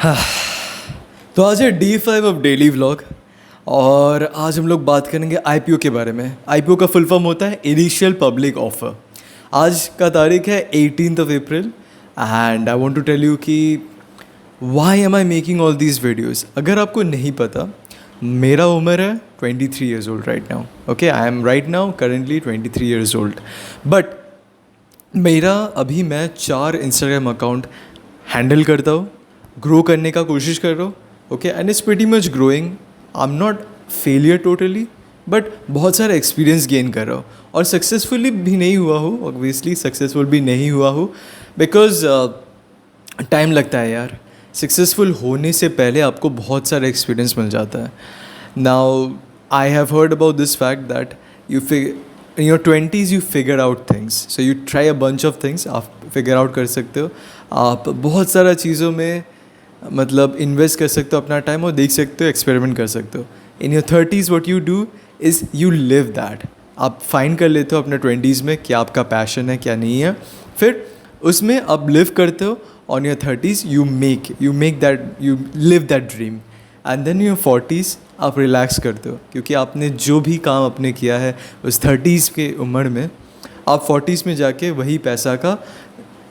तो आज है D5 ऑफ डेली व्लॉग और आज हम लोग बात करेंगे आईपीओ के बारे में। आईपीओ का फुल फॉर्म होता है इनिशियल पब्लिक ऑफर। आज का तारीख है 18th of April and I want to tell you कि why am I making all these videos. अगर आपको नहीं पता, मेरा उम्र है 23 years old right now. Okay, I am right now currently 23 years old. But मेरा अभी मैं 4 इंस्टाग्राम अकाउंट हैंडल करता हूँ, ग्रो करने का कोशिश कर रहा हूँ। Okay, and it's pretty much growing. I am not failure totally, but बहुत सारा एक्सपीरियंस गेन कर रहा हूँ और सक्सेसफुली भी नहीं हुआ हूँ, ऑब्वियसली सक्सेसफुल भी नहीं हुआ हूँ बिकॉज टाइम लगता है यार। सक्सेसफुल होने से पहले आपको बहुत सारा एक्सपीरियंस मिल जाता है। Now I have heard about this fact that in your 20s you figure out things, so you try a bunch of things, आप फिगर आउट कर सकते हो। आप बहुत सारा चीज़ों में मतलब इन्वेस्ट कर सकते हो अपना टाइम और देख सकते हो, एक्सपेरिमेंट कर सकते हो। In your 30s what you do is you live that। आप फाइंड कर लेते हो अपने 20s में क्या आपका पैशन है क्या नहीं है, फिर उसमें आप लिव करते हो। On your 30s you make that, you live that dream and then your 40s आप रिलैक्स करते हो क्योंकि आपने जो भी काम आपने किया है उस 30s के उम्र में, आप 40s में जाके वही पैसा का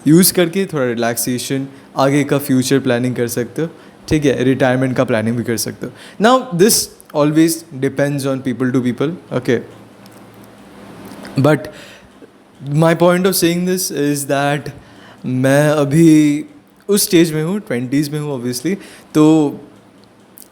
यूज़ करके थोड़ा रिलैक्सेशन, आगे का फ्यूचर प्लानिंग कर सकते हो। ठीक है, रिटायरमेंट का प्लानिंग भी कर सकते हो। Now this always depends on people to people. Okay, but my point of saying this is that मैं अभी उस स्टेज में हूँ, 20s में हूँ ऑब्वियसली, तो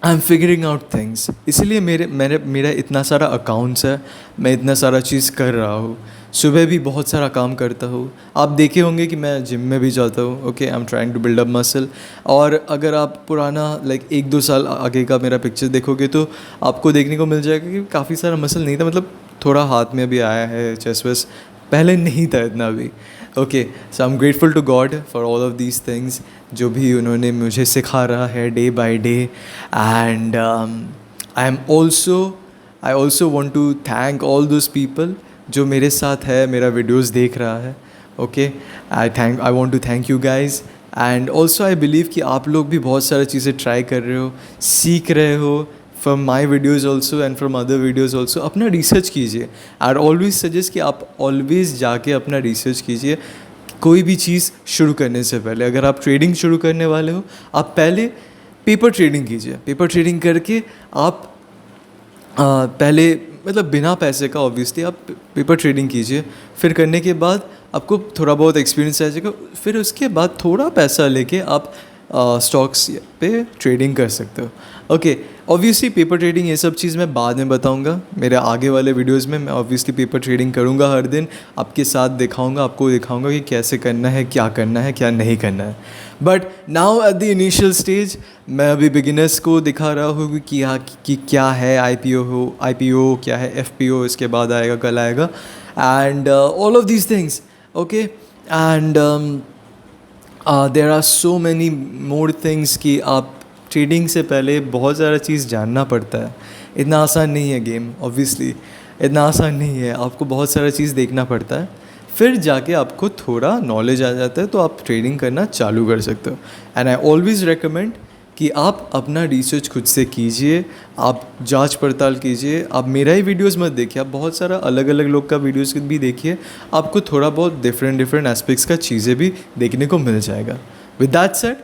I am figuring out things. इसीलिए मेरा इतना सारा अकाउंट्स है, मैं इतना सारा चीज़ कर रहा हूँ। सुबह भी बहुत सारा काम करता हूँ। आप देखे होंगे कि मैं जिम में भी जाता हूँ। Okay, I am trying to build up muscle. और अगर आप पुराना 1-2 साल आगे का मेरा पिक्चर देखोगे तो आपको देखने को मिल जाएगा कि काफ़ी सारा मसल नहीं था, मतलब थोड़ा हाथ में भी आया है, चेस्ट वेस्ट पहले नहीं था इतना भी। Okay, so I am grateful to God for all of these things, जो भी उन्होंने मुझे सिखा रहा है day by day. And I also want to thank all those people जो मेरे साथ है, मेरा वीडियोज़ देख रहा है। Okay, I want to thank you guys. And also I believe कि आप लोग भी बहुत सारी चीज़ें ट्राई कर रहे हो, सीख रहे हो from my videos also and from other videos also. अपना रिसर्च कीजिए। आई ऑलवेज सजेस्ट कि आप ऑलवेज जाके अपना रिसर्च कीजिए कोई भी चीज़ शुरू करने से पहले। अगर आप ट्रेडिंग शुरू करने वाले हो, आप पहले पेपर ट्रेडिंग कीजिए। पेपर ट्रेडिंग करके आप पहले मतलब बिना पैसे का ऑब्वियसली आप पेपर ट्रेडिंग कीजिए। फिर करने के बाद आपको थोड़ा बहुत एक्सपीरियंस आ जाएगा, फिर उसके बाद थोड़ा पैसा लेके आप स्टॉक्स पे ट्रेडिंग कर सकते हो। ओके, ऑब्वियसली पेपर ट्रेडिंग ये सब चीज़ मैं बाद में बताऊंगा मेरे आगे वाले वीडियोस में। मैं ऑब्वियसली पेपर ट्रेडिंग करूंगा हर दिन, आपके साथ दिखाऊंगा, आपको दिखाऊंगा कि कैसे करना है, क्या करना है, क्या नहीं करना है। But now at the initial stage मैं अभी बिगिनर्स को दिखा रहा हूँ कि क्या है आईपीओ क्या है, एफपीओ इसके बाद आएगा, कल आएगा, and all of these things. Okay, and there are so many more things कि आप ट्रेडिंग से पहले बहुत सारा चीज़ जानना पड़ता है। इतना आसान नहीं है गेम, ऑब्वियसली इतना आसान नहीं है। आपको बहुत सारा चीज़ देखना पड़ता है, फिर जाके आपको थोड़ा नॉलेज आ जाता है तो आप ट्रेडिंग करना चालू कर सकते हो। एंड आई ऑलवेज़ रेकमेंड कि आप अपना रिसर्च खुद से कीजिए, आप जांच पड़ताल कीजिए। आप मेरा ही वीडियोस मत देखिए, आप बहुत सारा अलग अलग लोग का वीडियोस भी देखिए, आपको थोड़ा बहुत डिफरेंट एस्पेक्ट्स का चीज़ें भी देखने को मिल जाएगा। With that said,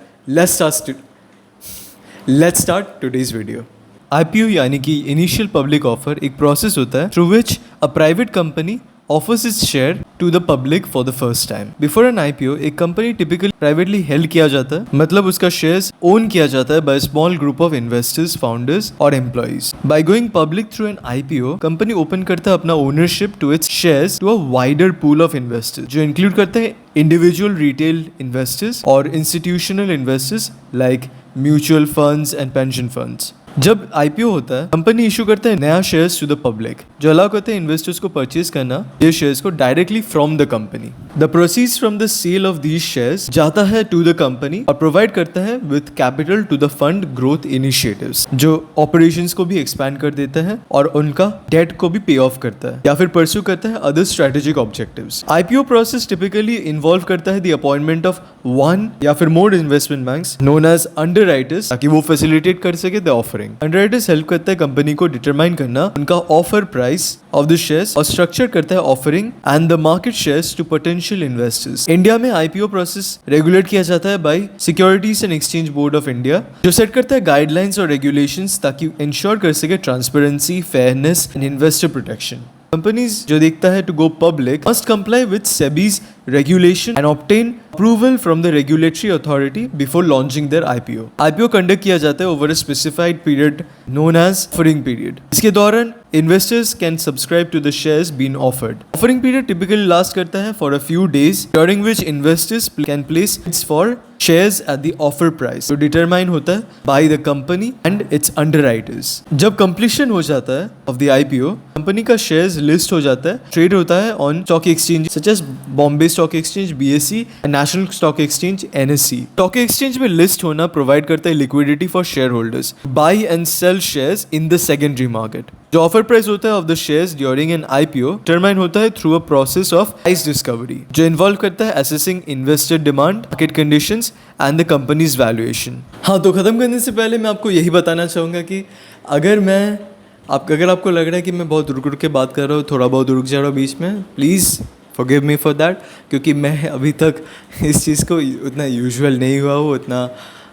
let's start today's video. IPO यानी कि इनिशियल पब्लिक ऑफर एक प्रोसेस होता है through which a private company offers its share to the public for the first time. Before an IPO, एक कंपनी टिपिकली प्राइवेटली हेल्ड किया जाता है, मतलब उसका शेयर्स ओन किया जाता है by small group of investors, founders और employees. By going public through an IPO, company open करता है अपना ownership to its shares to a wider pool of investors, जो इंक्लूड करते हैं इंडिविजुअल रिटेल इन्वेस्टर्स और institutional investors like mutual funds and pension funds. जब IPO होता है, कंपनी इशू करता है नया शेयर्स टू द पब्लिक। जो अलाउ करते हैं इन्वेस्टर्स को परचेज करना ये शेयर्स को directly from the company. The proceeds from the sale of these shares जाता है टू द कंपनी और प्रोवाइड करता है with capital to the fund growth initiatives, जो ऑपरेशंस को भी एक्सपैंड कर देता है और उनका डेट को भी पे ऑफ करता है या फिर परस्यू करता है other strategic objectives. IPO process typically involve करता है द अपॉइंटमेंट ऑफ वन या फिर more investment banks known as underwriters, ताकि वो फैसिलिटेट कर सके द ऑफरिंग। अंडरराइटर्स हेल्प करता है कंपनी को डिटरमाइन करना उनका offer price of the shares और स्ट्रक्चर करता है offering and the market shares to potential investors. India में आईपीओ प्रोसेस रेगुलेट किया जाता है by securities and exchange board of India, जो सेट करता है गाइडलाइंस और रेगुलेशंस ताकि इंश्योर कर सके transparency, fairness and investor protection. Companies जो देखता है to go public must comply with SEBI's regulation and obtain approval from the regulatory authority before launching their IPO. IPO conduct किया जाता है over a specified period known as offering period. इसके दौरान investors can subscribe to the shares being offered. Offering period typically last करता है for a few days, during which investors can place bids for shares at the offer price, जो determine होता है by the company and its underwriters. जब completion हो जाता है of the IPO, company का shares list हो जाता है, trade होता है on stock exchange such as Bombay Stock Exchange BSE and National Stock Exchange NSE. Stock exchange में list होना provide करता है liquidity for shareholders, buy and sell shares in the secondary market. जो ऑफर प्राइस होता है of the shares during an IPO determine होता है through a process of price discovery, जो इन्वॉल्व करता है assessing investor demand, market conditions and the companies valuation. हाँ, तो खत्म करने से पहले मैं आपको यही बताना चाहूँगा कि अगर आपको लग रहा है कि मैं बहुत रुक रुक के बात कर रहा हूँ, थोड़ा बहुत रुक जा रहा हूँ बीच में, please forgive me for that, क्योंकि मैं अभी तक इस चीज़ को उतना यूजुअल नहीं हुआ हूँ, उतना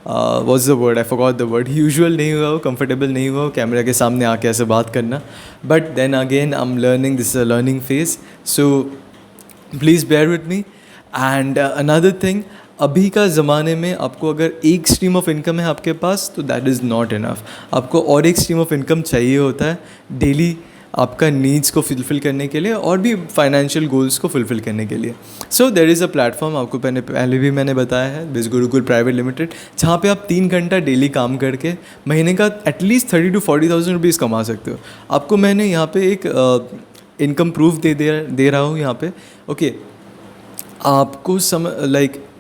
what's the word, I forgot the word, usual नहीं हुआ हो, कंफर्टेबल नहीं हुआ हो कैमरा के सामने आके ऐसे बात करना। But then again I am learning, this is a learning phase, so please bear with me. And another thing, अभी का ज़माने में आपको अगर एक स्ट्रीम ऑफ इनकम है आपके पास तो दैट इज़ नॉट इनफ, आपको और एक स्ट्रीम ऑफ इनकम चाहिए होता है डेली आपका नीड्स को फुलफ़िल करने के लिए और भी फाइनेंशियल गोल्स को फुलफ़िल करने के लिए। So there is a platform, आपको पहले भी मैंने बताया है, बिज गुरुकुल प्राइवेट लिमिटेड, जहाँ पे आप 3 घंटा डेली काम करके महीने का एटलीस्ट 30,000 to 40,000 रुपीज़ कमा सकते हो। आपको मैंने यहाँ पे एक इनकम प्रूफ दे रहा हूँ यहाँ पे, ओके। आपको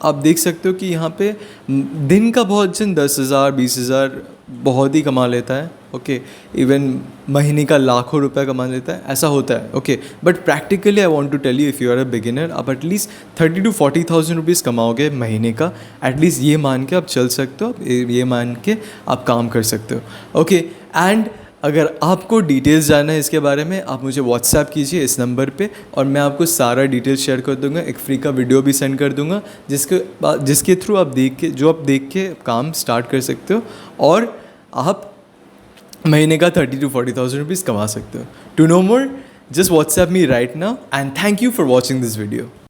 आप देख सकते हो कि यहाँ पे दिन का बहुत जन 10,000 20,000 बहुत ही कमा लेता है, ओके। इवन महीने का लाखों रुपया कमा लेता है, ऐसा होता है, okay. But practically I want to tell you, if you are a beginner, आप एटलीस्ट 30,000 to 40,000 रुपीज़ कमाओगे महीने का, एटलीस्ट ये मान के आप चल सकते हो, ये मान के आप काम कर सकते हो, ओके। एंड अगर आपको डिटेल्स जानना है इसके बारे में, आप मुझे व्हाट्सएप कीजिए इस नंबर पे और मैं आपको सारा डिटेल्स शेयर कर दूंगा, एक फ्री का वीडियो भी सेंड कर दूंगा, जिसके थ्रू आप देख के काम स्टार्ट कर सकते हो और आप महीने का 30,000 to 40,000 रुपीज़ कमा सकते हो। To know more, just WhatsApp me right now and thank you for watching this video.